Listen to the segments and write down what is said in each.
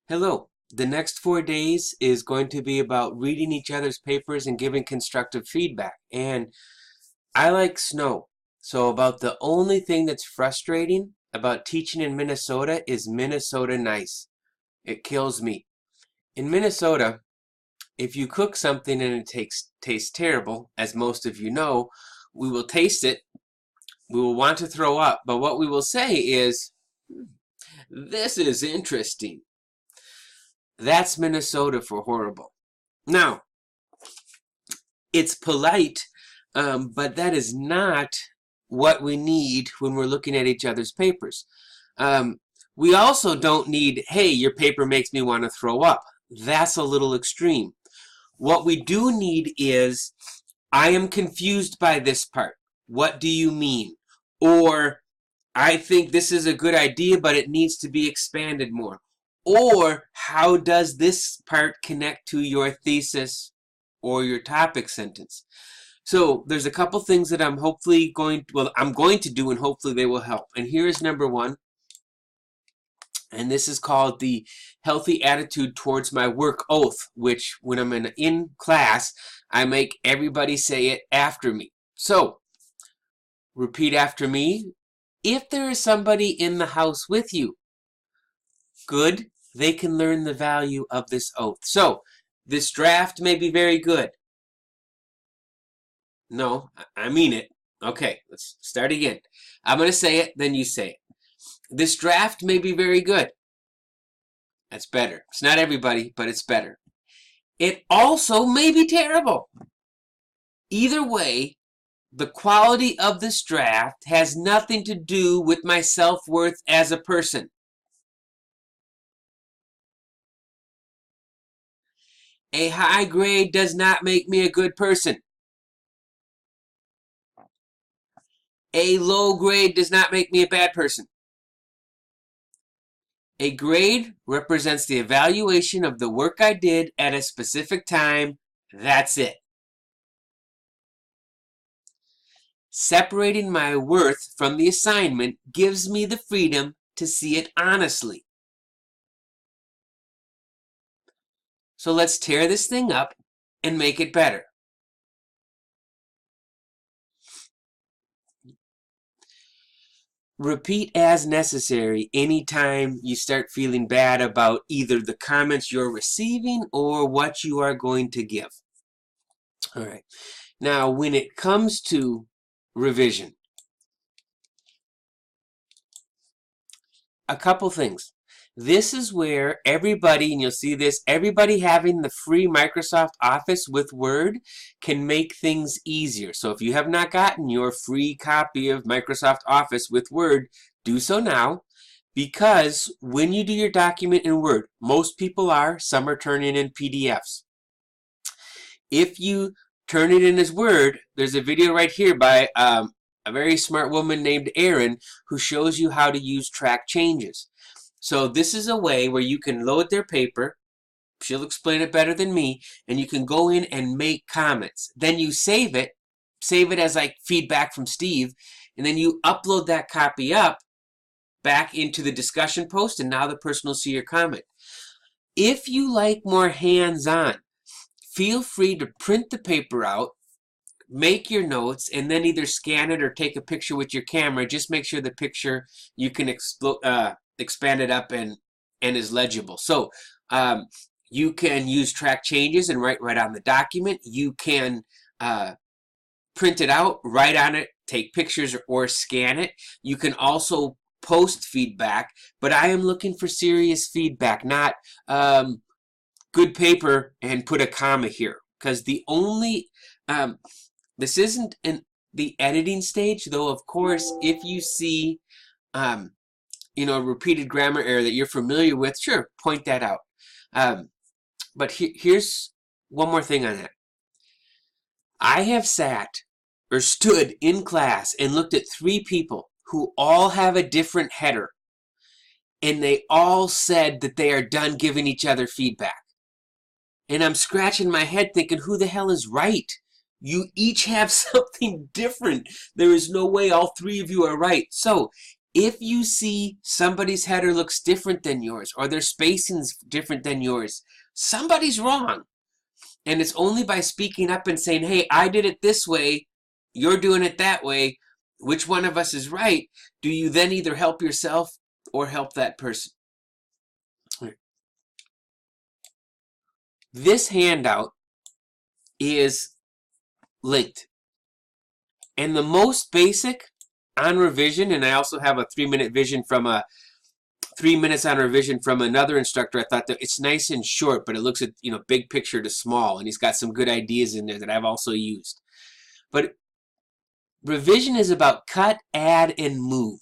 Hello. The next 4 days is going to be about reading each other's papers and giving constructive feedback. And I like snow. So about the only thing that's frustrating about teaching in Minnesota is Minnesota nice. It kills me. In Minnesota, if you cook something and it tastes terrible, as most of you know, we will taste it, we will want to throw up, but what we will say is, this is interesting. That's Minnesota for horrible. Now, it's polite, but that is not what we need when we're looking at each other's papers. We also don't need, hey, your paper makes me want to throw up. That's a little extreme. What we do need is, I am confused by this part. What do you mean? Or, I think this is a good idea, but it needs to be expanded more. Or, how does this part connect to your thesis or your topic sentence? So there's a couple things that I'm going to do, and hopefully they will help. And here is number one, and this is called the healthy attitude towards my work oath, which when I'm in class, I make everybody say it after me. So, repeat after me. If there is somebody in the house with you, good, they can learn the value of this oath. So, this draft may be very good. No, I mean it. Okay, let's start again. I'm going to say it, then you say it. This draft may be very good. That's better. It's not everybody, but it's better. It also may be terrible. Either way, the quality of this draft has nothing to do with my self-worth as a person. A high grade does not make me a good person. A low grade does not make me a bad person. A grade represents the evaluation of the work I did at a specific time. That's it. Separating my worth from the assignment gives me the freedom to see it honestly. So let's tear this thing up and make it better. Repeat as necessary anytime you start feeling bad about either the comments you're receiving or what you are going to give. All right. Now, when it comes to revision, a couple things. This is where everybody, and you'll see this, everybody having the free Microsoft Office with Word can make things easier. So if you have not gotten your free copy of Microsoft Office with Word, do so now, because when you do your document in Word, most people are, some are turning in PDFs. If you turn it in as Word, there's a video right here by a very smart woman named Erin who shows you how to use track changes. So this is a way where you can load their paper, she'll explain it better than me, and you can go in and make comments. Then you save it as like feedback from Steve, and then you upload that copy up back into the discussion post, and now the person will see your comment. If you like more hands-on, feel free to print the paper out, make your notes, and then either scan it or take a picture with your camera. Just make sure the picture you can expand it up and is legible. So you can use track changes and write right on the document. You can print it out, write on it, take pictures, or scan it. You can also post feedback, but I am looking for serious feedback, not good paper and put a comma here. Because the only, this isn't the editing stage, though of course if you see repeated grammar error that you're familiar with, sure, point that out. But here's one more thing on that. I have sat or stood in class and looked at 3 people who all have a different header, and they all said that they are done giving each other feedback. And I'm scratching my head thinking, who the hell is right? You each have something different. There is no way all 3 of you are right. So If you see somebody's header looks different than yours, or their spacing's different than yours, somebody's wrong. And it's only by speaking up and saying, hey, I did it this way, you're doing it that way, which one of us is right, do you then either help yourself or help that person. This handout is linked. And the most basic on revision, and I also have a 3-minute vision from a 3 minutes on revision from another instructor. I thought that it's nice and short, but it looks at, big picture to small, and he's got some good ideas in there that I've also used. But revision is about cut, add, and move,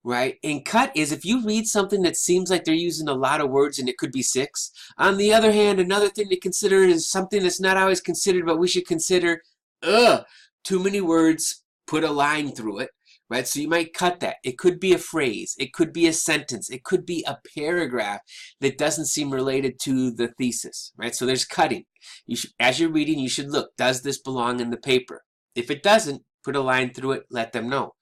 right? And cut is if you read something that seems like they're using a lot of words and it could be 6. On the other hand, another thing to consider is something that's not always considered, but we should consider, too many words, put a line through it. Right, so you might cut that. It could be a phrase. It could be a sentence. It could be a paragraph that doesn't seem related to the thesis. Right, so there's cutting. As you're reading, you should look. Does this belong in the paper? If it doesn't, put a line through it. Let them know.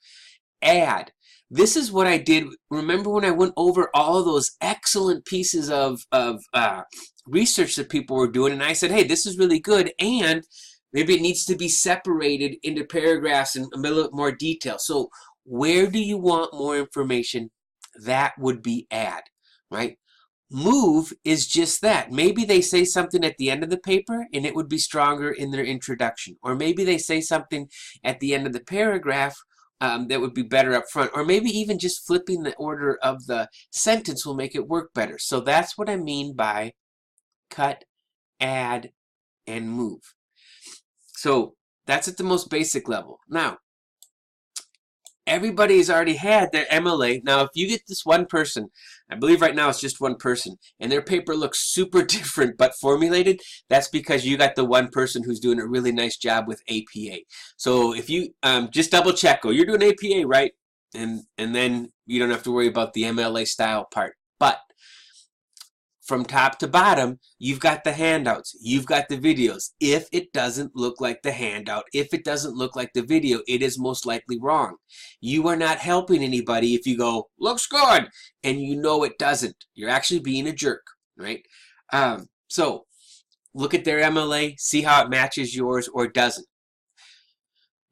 Add. This is what I did. Remember when I went over all of those excellent pieces of research that people were doing, and I said, hey, this is really good, and maybe it needs to be separated into paragraphs and a little more detail. So where do you want more information? That would be add, right? Move is just that. Maybe they say something at the end of the paper and it would be stronger in their introduction. Or maybe they say something at the end of the paragraph that would be better up front. Or maybe even just flipping the order of the sentence will make it work better. So that's what I mean by cut, add, and move. So that's at the most basic level. Now, everybody has already had their MLA. Now, if you get this one person, I believe right now it's just one person, and their paper looks super different but formulated, that's because you got the one person who's doing a really nice job with APA. So if you just double check, you're doing APA, right? And then you don't have to worry about the MLA style part. But from top to bottom, you've got the handouts, you've got the videos. If it doesn't look like the handout, if it doesn't look like the video, it is most likely wrong. You are not helping anybody if you go, looks good, and you know it doesn't. You're actually being a jerk, right? So look at their MLA, see how it matches yours or doesn't.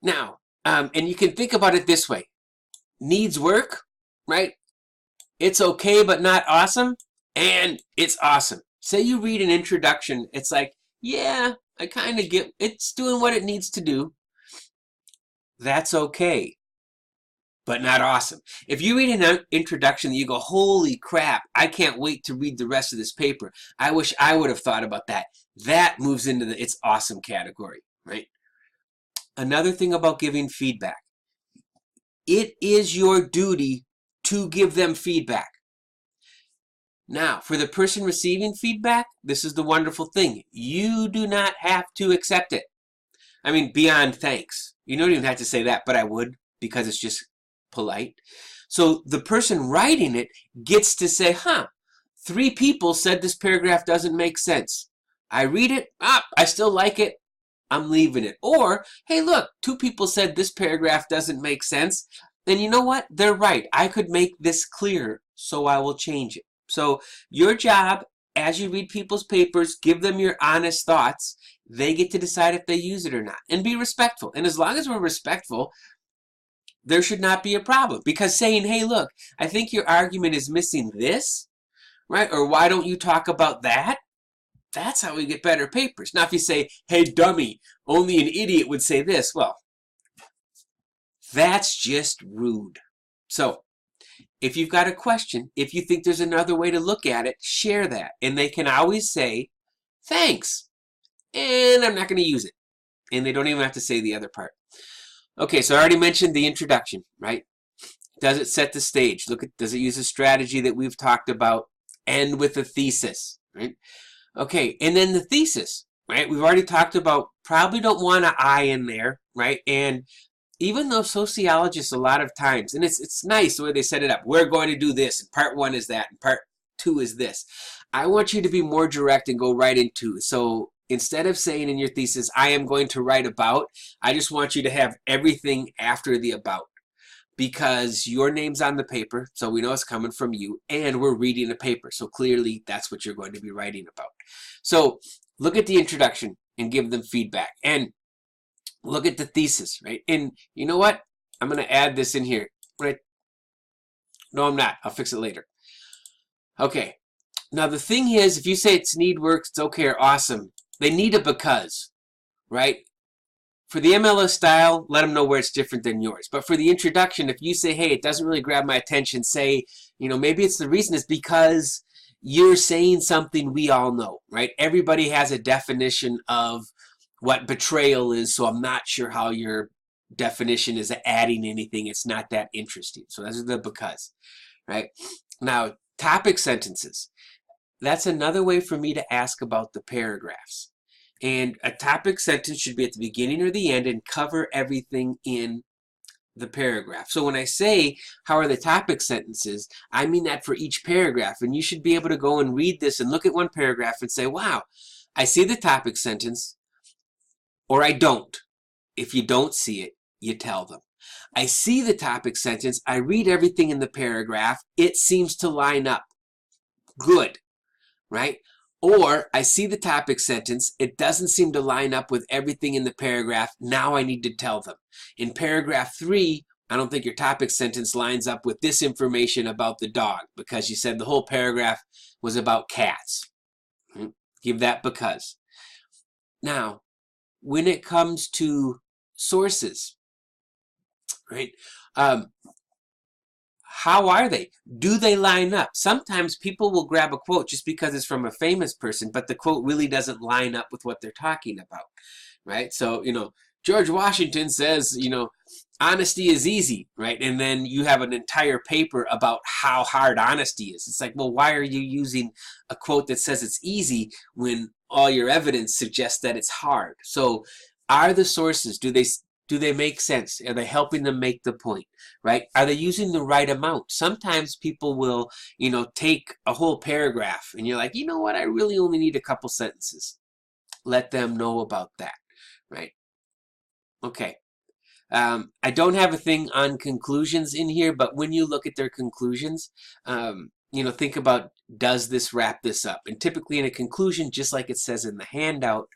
Now, and you can think about it this way. Needs work, right? It's okay but not awesome. And it's awesome. Say you read an introduction, it's like, yeah, I kind of get, it's doing what it needs to do. That's okay, but not awesome. If you read an introduction, you go, holy crap, I can't wait to read the rest of this paper. I wish I would have thought about that. That moves into the it's awesome category, right? Another thing about giving feedback. It is your duty to give them feedback. Now, for the person receiving feedback, this is the wonderful thing. You do not have to accept it. I mean, beyond thanks. You don't even have to say that, but I would, because it's just polite. So the person writing it gets to say, 3 people said this paragraph doesn't make sense. I read it, I still like it, I'm leaving it. Or, hey, look, 2 people said this paragraph doesn't make sense. And you know what? They're right. I could make this clearer, so I will change it. So your job, as you read people's papers, give them your honest thoughts. They get to decide if they use it or not. And be respectful. And as long as we're respectful, there should not be a problem. Because saying, hey, look, I think your argument is missing this, right? Or why don't you talk about that? That's how we get better papers. Now, if you say, hey, dummy, only an idiot would say this, well, that's just rude. So, if you've got a question, if you think there's another way to look at it, share that. And they can always say, thanks, and I'm not going to use it. And they don't even have to say the other part. Okay, so I already mentioned the introduction, right? Does it set the stage? Does it use a strategy that we've talked about? End with a thesis, right? Okay, and then the thesis, right? We've already talked about probably don't want an I in there, right? And even though sociologists a lot of times, and it's nice the way they set it up, we're going to do this, and part 1 is that, and part 2 is this. I want you to be more direct and go right into it. So instead of saying in your thesis, I am going to write about, I just want you to have everything after the about. because your name's on the paper, so we know it's coming from you, and we're reading a paper, so clearly that's what you're going to be writing about. So look at the introduction and give them feedback, and look at the thesis, right? And you know what? I'm going to add this in here, right? No, I'm not. I'll fix it later. Okay. Now the thing is, if you say it's need work, it's okay or awesome, they need a because, right? For the MLS style, let them know where it's different than yours. But for the introduction, if you say, hey, it doesn't really grab my attention, say, you know, maybe it's the reason is because you're saying something we all know, right? Everybody has a definition of what betrayal is, so I'm not sure how your definition is adding anything. It's not that interesting. So those are the because, right? Now, topic sentences. That's another way for me to ask about the paragraphs. And a topic sentence should be at the beginning or the end and cover everything in the paragraph. So when I say, how are the topic sentences, I mean that for each paragraph. And you should be able to go and read this and look at one paragraph and say, wow, I see the topic sentence, or I don't. If you don't see it, you tell them. I see the topic sentence, I read everything in the paragraph, it seems to line up. Good, right? Or I see the topic sentence, it doesn't seem to line up with everything in the paragraph, now I need to tell them. In paragraph 3, I don't think your topic sentence lines up with this information about the dog because you said the whole paragraph was about cats. Give that because. Now, when it comes to sources, right? How are they? Do they line up? Sometimes people will grab a quote just because it's from a famous person, but the quote really doesn't line up with what they're talking about, right? So, you know, George Washington says, you know, honesty is easy, right? And then you have an entire paper about how hard honesty is. It's like, well, why are you using a quote that says it's easy when all your evidence suggests that it's hard? So are the sources, do they make sense? Are they helping them make the point, right? Are they using the right amount? Sometimes people will, you know, take a whole paragraph and you're like, you know what? I really only need a couple sentences. Let them know about that, right? Okay. I don't have a thing on conclusions in here, but when you look at their conclusions, you know, think about, does this wrap this up? And typically in a conclusion, just like it says in the handout,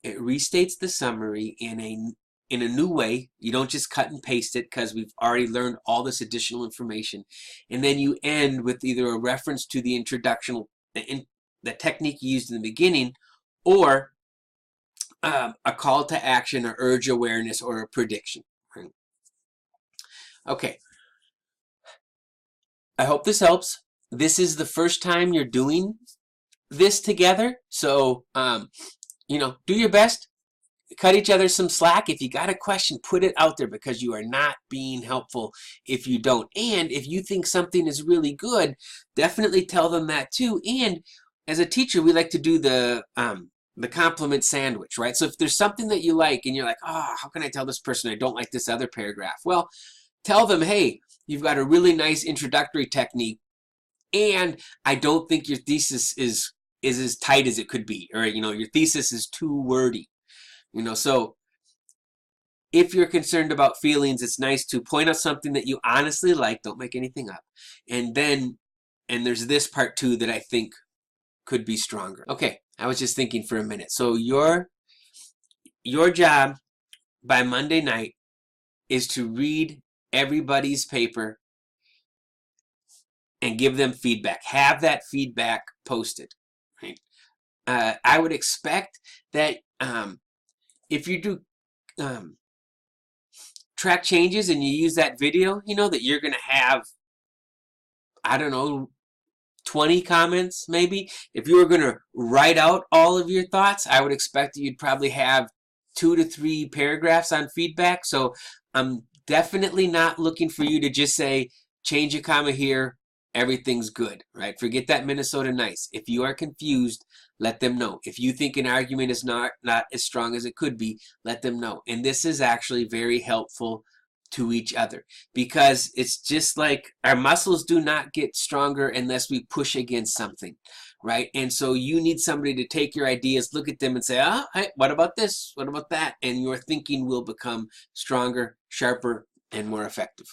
it restates the summary in a new way. You don't just cut and paste it because we've already learned all this additional information. And then you end with either a reference to the introduction, the technique you used in the beginning, or a call to action, or urge awareness, or a prediction. Right? Okay. I hope this helps. This is the first time you're doing this together. So, you know, do your best. Cut each other some slack. If you got a question, put it out there because you are not being helpful if you don't. And if you think something is really good, definitely tell them that too. And as a teacher, we like to do the compliment sandwich, right? So if there's something that you like and you're like, oh, how can I tell this person I don't like this other paragraph? Well, tell them, hey, you've got a really nice introductory technique, and I don't think your thesis is as tight as it could be, or, you know, your thesis is too wordy. You know, so if you're concerned about feelings, it's nice to point out something that you honestly like. Don't make anything up. And then, and there's this part too that I think could be stronger. Okay, I was just thinking for a minute. So your job by Monday night is to read everybody's paper and give them feedback. Have that feedback posted. Right? I would expect that if you do track changes and you use that video, you know that you're going to have, I don't know, 20 comments maybe. If you were going to write out all of your thoughts, I would expect that you'd probably have 2 to 3 paragraphs on feedback. So I'm definitely not looking for you to just say, change a comma here, everything's good, right? Forget that Minnesota nice. If you are confused, let them know. If you think an argument is not as strong as it could be, let them know. And this is actually very helpful to each other, because it's just like our muscles do not get stronger unless we push against something, right? And so you need somebody to take your ideas, look at them and say, hey, what about this? What about that? And your thinking will become stronger, sharper, and more effective.